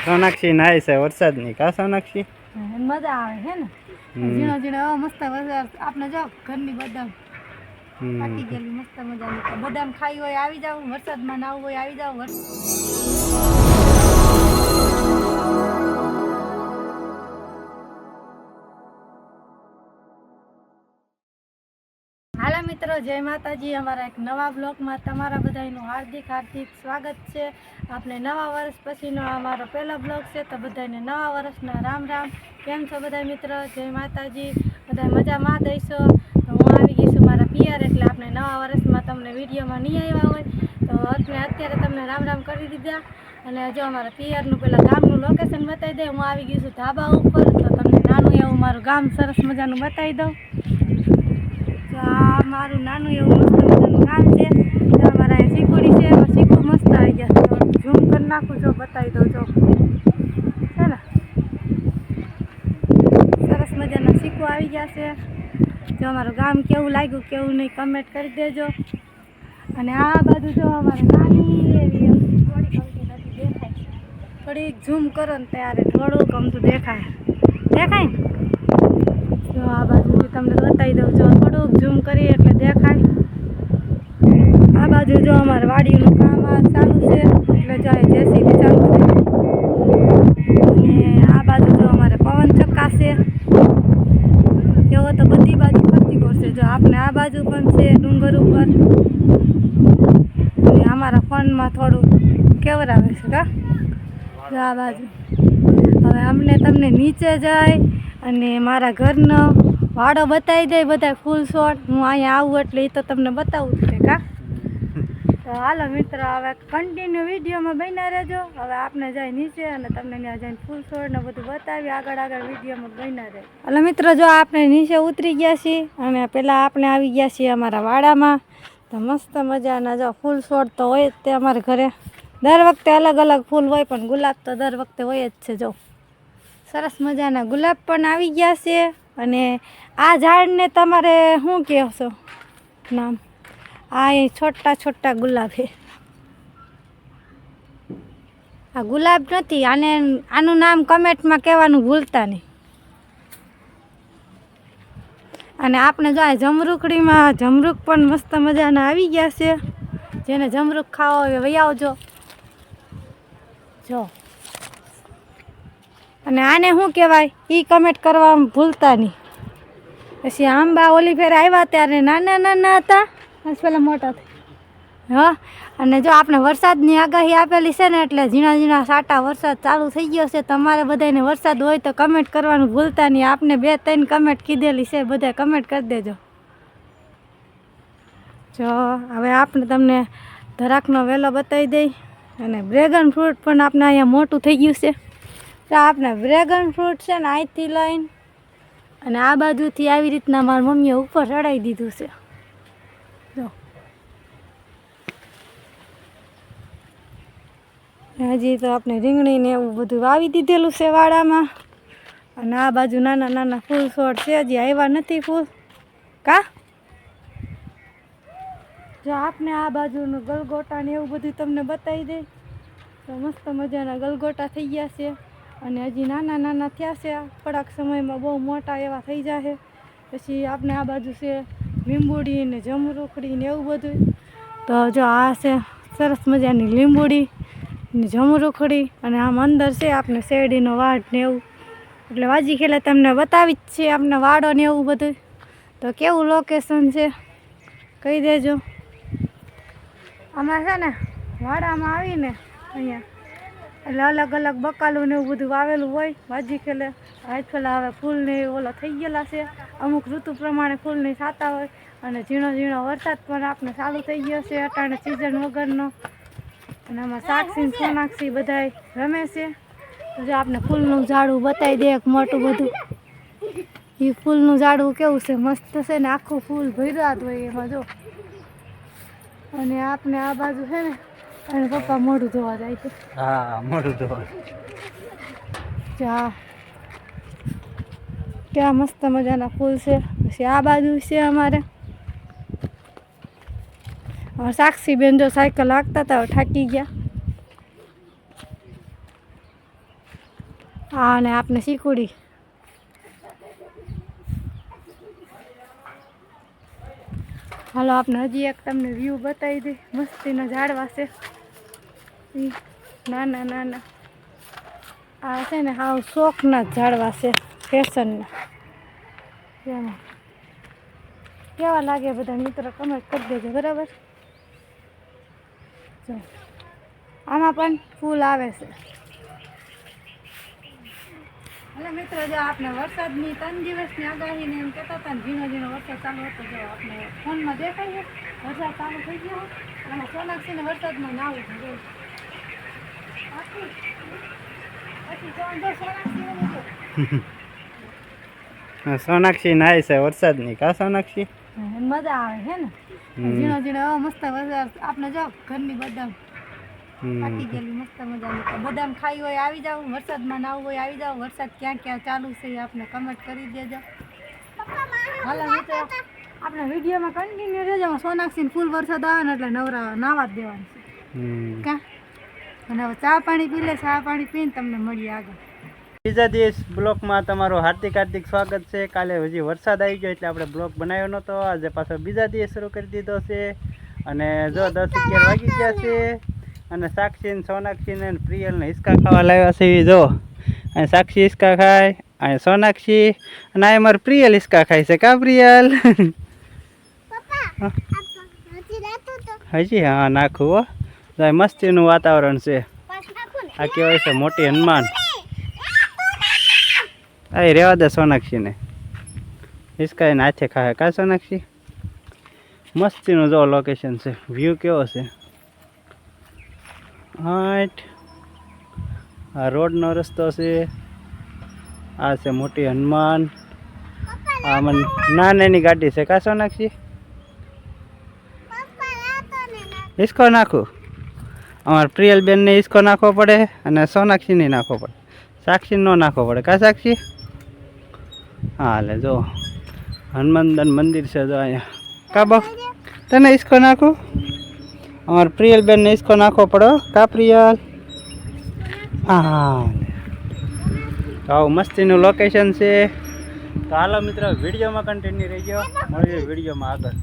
સોનાક્ષી નાય છે વરસાદની કા સોનાક્ષી મજા આવે છે ને ઝીણો ઝીણો મસ્ત વરસાદ આપણે જો ઘરની બદામ પાકી ગયેલી મસ્ત મજાની બદામ ખાઈ હોય આવી જાવ વરસાદમાં નાવું હોય આવી જાવ હાલા મિત્રો જય માતાજી અમારા એક નવા બ્લોગમાં તમારા બધાનું હાર્દિક સ્વાગત છે આપણે નવા વર્ષ પછીનો અમારો પહેલો બ્લોગ છે તો બધાને નવા વર્ષના રામ રામ કેમ છો બધા મિત્રો જય માતાજી બધા મજામાં દઈશો તો હું આવી ગઈ છું મારા પિયર એટલે આપણે નવા વર્ષમાં તમને વિડીયોમાં નહીં આવ્યા હોય તો અત્યારે તમને રામ રામ કરી દીધા અને જો અમારા પિયરનું પેલા ગામનું લોકેશન બતાવી દે હું આવી ગઈ છું ધાબા ઉપર તો તમને નાનું એવું મારું ગામ સરસ મજાનું બતાવી દઉં આ મારું નાનું એવું મસ્ત મજાનું ગામ છે અમારા અહીંયા શીખોડી છે એમાં શીખું મસ્ત આવી ગયા તો ઝૂમ કરી નાખું જો બતાવી દઉં જો છે ને સરસ મજાના શીખું આવી ગયા છે જો અમારું ગામ કેવું લાગ્યું કેવું નહીં કમેન્ટ કરી દેજો અને આ બાજુ જો અમારે નાની એવી થોડીક અમથી નથી દેખાય થોડીક ઝૂમ કરો ને ત્યારે થોડુંક અમથું દેખાય ને જો આ બાજુથી તમને બતાવી દઉં જો થોડુંક ઝૂમ કરીએ એટલે દેખાય આ બાજુ જો અમારે વાડીનું કામ ચાલુ છે એટલે જો જેસીબી ચાલુ છે અને આ બાજુ જો અમારે પવન ચક્કા છે એવો તો બધી બાજુ ફરતી કરશે જો આપણે આ બાજુ પણ છે ડુંગર ઉપર અને અમારા ફોનમાં થોડું કેવરાવે છે કા જો આ બાજુ હવે અમને તમને નીચે જાય અને મારા ઘરનો વાડો બતાવી દે બધા ફૂલ છોડ હું અહીંયા આવું એટલે એ તો તમને બતાવું છે કા તો હાલો મિત્રો હવે કન્ટિન્યુ વિડીયોમાં બન્યા રહેજો હવે આપણે જાય નીચે અને તમને ત્યાં જઈને ફૂલ છોડ ને બધું બતાવી આગળ વિડીયોમાં બન્યા રહે એટલે મિત્રો જો આપણે નીચે ઉતરી ગયા છીએ અને પહેલાં આપણે આવી ગયા છીએ અમારા વાડામાં તો મસ્ત મજાના જો ફૂલ છોડ તો હોય જ તે અમારા ઘરે દર વખતે અલગ અલગ ફૂલ હોય પણ ગુલાબ તો દર વખતે હોય જ છે જો સરસ મજાના ગુલાબ પણ આવી ગયા છે અને આ ઝાડને તમારે શું કહેશો નામ આ છોટા છોટા ગુલાબ છે આ ગુલાબ નથી આનું નામ કમેન્ટમાં કહેવાનું ભૂલતા નહીં અને આપણે જો આ જમરૂખડીમાં જમરૂખ પણ મસ્ત મજાના આવી ગયા છે જેને જમરૂખ ખાવા હોય વહી આવજો જો અને આને શું કહેવાય એ કમેન્ટ કરવા ભૂલતા નહીં પછી આંબા ઓલી ફેર આવ્યા ત્યારે નાના નાના હતા પહેલાં મોટા થઈ હા અને જો આપણે વરસાદની આગાહી આપેલી છે ને એટલે ઝીણા ઝીણા સાટા વરસાદ ચાલુ થઈ ગયો છે તમારે બધાને વરસાદ હોય તો કમેન્ટ કરવાનું ભૂલતા નહીં આપને 2-3 કમેન્ટ કીધેલી છે બધા કમેન્ટ કરી દેજો જો હવે આપણે તમને ધરાકનો વેલો બતાવી દઈ અને ડ્રેગન ફ્રૂટ પણ આપણે અહીંયા મોટું થઈ ગયું છે તો આપણે ડ્રેગન ફ્રૂટ છે ને અહીંથી લઈને અને આ બાજુથી આવી રીતના મારી મમ્મીએ ઉપર ચડાવી દીધું છે જો હજી તો આપણે રીંગણીને એવું બધું વાવી દીધેલું છે વાડામાં અને આ બાજુ નાના નાના ફૂલ છોડ છે હજી આવ્યા નથી ફૂલ કા જો આપણે આ બાજુનું ગલગોટા ને એવું બધું તમને બતાવી દે તો મસ્ત મજાના ગલગોટા થઈ ગયા છે અને હજી નાના નાના થયા છે થોડાક સમયમાં બહુ મોટા એવા થઈ જશે પછી આપણે આ બાજુ છે લીંબુડી ને જમરૂખડી ને એવું બધું તો જો આ છે સરસ મજાની લીંબુડી ને જમરૂખડી અને આમ અંદર છે આપણે શેરડીનો વાડ ને એવું એટલે વાજી ખેલે તમને બતાવી જ છે આપણે વાડો ને એવું બધું તો કેવું લોકેશન છે કહી દેજો આમાં છે ને વાડામાં આવીને અહીંયા એટલે અલગ અલગ બકાલું ને એવું બધું વાવેલું હોય વાજી ખેલે આજકાલ હવે ફૂલને ઓલા થઈ ગયેલા છે અમુક ઋતુ પ્રમાણે ફૂલને થતા હોય અને ઝીણો ઝીણો વરસાદ પણ આપણે ચાલુ થઈ ગયો છે અટાણે સિઝન વગરનો અને આમાં સાક્ષી સોનાક્ષી બધાય રમે છે તો જો આપણે ફૂલનું ઝાડું બતાવી દે એક મોટું બધું એ ફૂલનું ઝાડવું કેવું છે મસ્ત છે ને આખું ફૂલ ભર્યા જ હોય એમાં જો અને આપણે આ બાજુ છે ને અને પપ્પા મોઢું ધોવા જાય છે હા મોઢું ધોવા જા ત્યાં મસ્ત મજાના ફૂલ છે પછી આ બાજુ છે અમારે સાક્ષી બેન જો સાયકલ હાંકતા હતા, થાકી ગયા. હા, અને આપને શીખુડી. હાલો આપને હજી એક તમને વ્યૂ બતાવી દે. મસ્તીના ઝાડવા છે. નાના નાના આ છે ને હાવ શોખના જ ઝાડવા છે, ફેશનના. એમાં કેવા લાગે બધા મિત્રો કમેન્ટ કરી દેજો, બરાબર? જો આમાં પણ ફૂલ આવે છે. એટલે મિત્રો જો આપણે વરસાદની 3 દિવસની આગાહીને એમ કહેતા હતા ને, ઝીણો ઝીણો વરસાદ ચાલુ હતો. જો આપણે ફોનમાં દેખાય છે વરસાદ ચાલુ થઈ ગયો. અને સોનાક્ષીને વરસાદમાં નાવું છે. સોનાક્ષી નાય છે વરસાદની, કા સોનાક્ષી? મજા આવે છે ને, ઝીણો ઝીણો મસ્ત વરસાદ. આપણે જો ઘરની બદામ પાકી ગયેલી મસ્ત મજાની બદામ ખાઈ હોય આવી જાવ, વરસાદમાં નાવું હોય આવી જાવ. વરસાદ ક્યાં ક્યાં ચાલુ છે એ આપણે કમેન્ટ કરી દેજો. હાલો મિત્રો આપણે વિડીયોમાં કન્ટિન્યુ રહેજો. સોનાક્ષીને ફૂલ વરસાદ આવે ને એટલે નાવા જ દેવાનું છે. કા અને હવે ચા પાણી પી લે. ચા પાણી પીને તમને મળીએ આગળ. બીજા દિવસ બ્લોગમાં તમારું હાર્દિક હાર્દિક સ્વાગત છે. કાલે હજી વરસાદ આવી ગયો એટલે આપણે બ્લોગ બનાવ્યો નહોતો. આજે પાછો બીજા દિવસ શરૂ કરી દીધો છે. અને જો 10-11 વાગી ગયા છે. અને સાક્ષી ને સોનાક્ષી ને પ્રિયલ ને હિસકા ખાવા લાવ્યા છે. જો અહીં સાક્ષી હિસકા ખાય, અહીં સોનાક્ષી, અને અહીં મારે પ્રિયલ હિસકા ખાય છે. કા પ્રિયલ? હજી હા નાખું હો. તો મસ્તીનું વાતાવરણ છે. આ કહેવાય છે મોટી હનુમાન. અહીં રહેવા દે સોનાક્ષીને. હિસકા એને હાથે ખાય. કા સોનાક્ષી? મસ્તીનું જો લોકેશન છે. વ્યૂ કેવો છે? હાટ આ રોડનો રસ્તો છે. આ છે મોટી હનુમાન. આ મને નાની ગાડી છે. કા સોનાક્ષી? હિસકો નાખું? અમારે પ્રિયલબેનને હિસકો નાખવો પડે અને સોનાક્ષીને નાખવો પડે. સાક્ષીને ન નાખવો પડે. કા સાક્ષી? હા લે જો હનુમાનદાન મંદિર છે જો અહીંયા. કા બા તને હિસકો નાખું? અમારે પ્રિયલબેનને હિસકો નાખવો પડે. કા પ્રિયલ? હા તો આવું મસ્તીનું લોકેશન છે. તો હાલો મિત્રો વિડીયોમાં કન્ટિન્યુ રહી ગયો. મળીએ વિડીયોમાં આગળ.